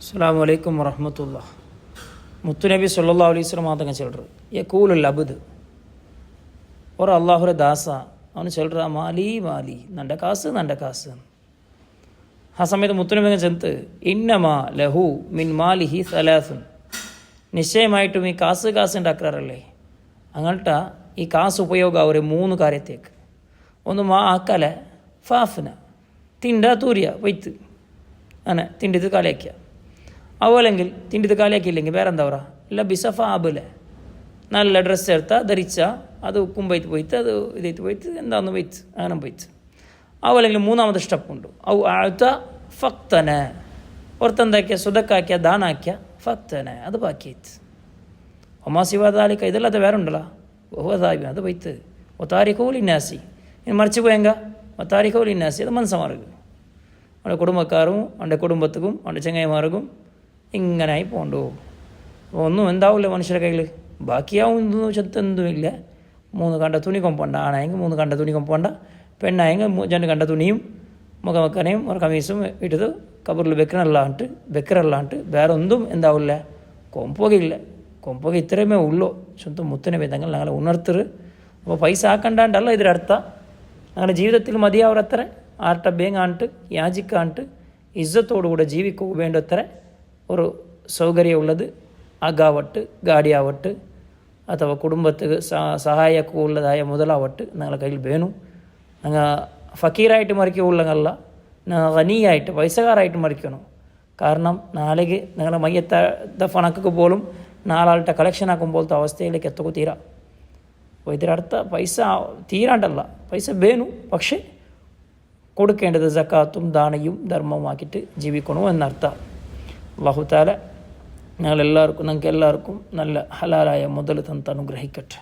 അസ്സലാമു അലൈക്കും വറഹ്മത്തുള്ളാഹി. മുത്തുനബി സല്ലല്ലാഹു അലൈഹി വസല്ലം ಮಾತಂಗ ಹೇಳ್ರು ಯಕೂಲುಲ್ ಅಬ್ದ್ और ಅಲ್ಲಾಹುರ ದಾಸ ಅವನು ಹೇಳ್ರ ಮಾಲಿ ಮಾಲಿ ನಂಡ ಕಾಸು ಆ സമയത്ത് മുത്തുനബി ചെന്ത് ഇന്നമ ലഹു മിൻ മാലിഹി സലാസുൻ, നിശ്ചയമായിട്ടും ഈ കാസ് ഉണ്ടാക്കാറല്ലേ അങ്ങോട്ട ഈ കാസ് ഉപയോഗം അവർ 3 കാര്യത്തേക്ക്. ഒന്ന് മാ ആക്കല ഫാഫ്ന തിണ്ട തൂരിയ വൈത്ത് അങ്ങനെ തിണ്ടിത് കാലിയാക്കിയ, അതുപോലെങ്കിൽ തിണ്ടിത് കാലിയാക്കിയില്ലെങ്കിൽ വേറെ എന്താ പറയുക ഇല്ല ബിസഫ ആബുലെ നല്ല ഡ്രസ്സ് എടുത്താൽ ധരിച്ച അത് ഉക്കും വൈത്ത് പോയിട്ട് അത് ഇതേത്ത് പോയിട്ട് എന്താന്ന് വൈത്ത് അങ്ങനെ പോയിട്ട്. അതുപോലെങ്കിൽ 3ാമത്തെ സ്റ്റെപ്പുണ്ട് ഔ ആഴ്ത്ത ഫക്തന, പുറത്തെന്താക്കിയ സുതക്കാക്കിയ ദാനാക്കിയ ഫക്തന അത് ബാക്കിയായിട്ട്. ഒമാസിവാദാലിക്ക ഇതല്ലാതെ വേറെ ഉണ്ടല്ലോ ബഹുവതാബി അത് പോയിട്ട് ഒത്താരിക്കോലിന്നാസി ഇനി മറിച്ച് പോയെങ്ക ഒത്താരിക്കോലിന്നാസി അത് മനസ്സമാർഗം അവൻ്റെ കുടുംബക്കാരും അവൻ്റെ കുടുംബത്തിനും അവൻ്റെ ചെങ്ങായിമാർക്കും ഇങ്ങനായി പോകണ്ടു. ഒന്നും എന്താവില്ല മനുഷ്യരുടെ കയ്യിൽ ബാക്കിയാവും ചെത്തൊന്നുമില്ല. 3 കണ്ട തുണി കൊമ്പണ്ട, ആണായെങ്കിൽ 3 കണ്ട തുണി കൊമ്പണ്ട, പെണ്ണായെങ്കിൽ 2 കണ്ട തുണിയും മുഖമക്കനെയും ഒരു കമീസും ഇട്ടത് കബറിൽ വെക്കറല്ലാണ്ട് വേറെ ഒന്നും എന്താവില്ല കൊമ്പുകയില്ല. കൊമ്പുക ഇത്രയുമേ ഉള്ളൂ. സ്വന്തം മുത്തനെ തങ്ങൾ ഞങ്ങളെ ഉണർത്തറ്. അപ്പോൾ പൈസ ആക്കണ്ടാണ്ടല്ല ഇതിനർത്ഥ ഞങ്ങളുടെ ജീവിതത്തിൽ മതിയാവരത്ര ആർട്ട ബേങ്ങാണ്ട് യാചിക്കാണ്ട് ഇജ്ജത്തോടുകൂടെ ജീവിക്കൂ വേണ്ടത്ര ഒരു സൗകര്യമുള്ളത് ആകാവട്ട് ഗാഡിയാവട്ട് ಅಥವಾ കുടുംബത്തിന് സഹായക്കുള്ളതായ മുതലാവട്ട് ഞങ്ങളുടെ കയ്യിൽ വേണം. ഞങ്ങൾ ഫക്കീറായിട്ട് മറിക്കുള്ളതല്ല, ഖനിയായിട്ട് പൈസക്കാരായിട്ട് മറിക്കണം. കാരണം നാളേക്ക് ഞങ്ങളുടെ മയ്യത്ത ദഫണക്ക് പോലും 4 ആളുടെ കളക്ഷൻ ആക്കുമ്പോഴത്തെ അവസ്ഥയിലേക്ക് എത്തുക തീരാ. അപ്പോൾ ഇതിനർത്ഥ പൈസ തീരാണ്ടല്ല, പൈസ വേണം, പക്ഷേ കൊടുക്കേണ്ടത് സക്കാത്തും ദാനയും ധർമ്മമാക്കിയിട്ട് ജീവിക്കണോ എന്നർത്ഥം. അല്ലാഹു തആല ഞങ്ങൾക്ക് എല്ലാവർക്കും നല്ല ഹലാലായ മുതൽ തന്ന് അനുഗ്രഹിക്കട്ടെ.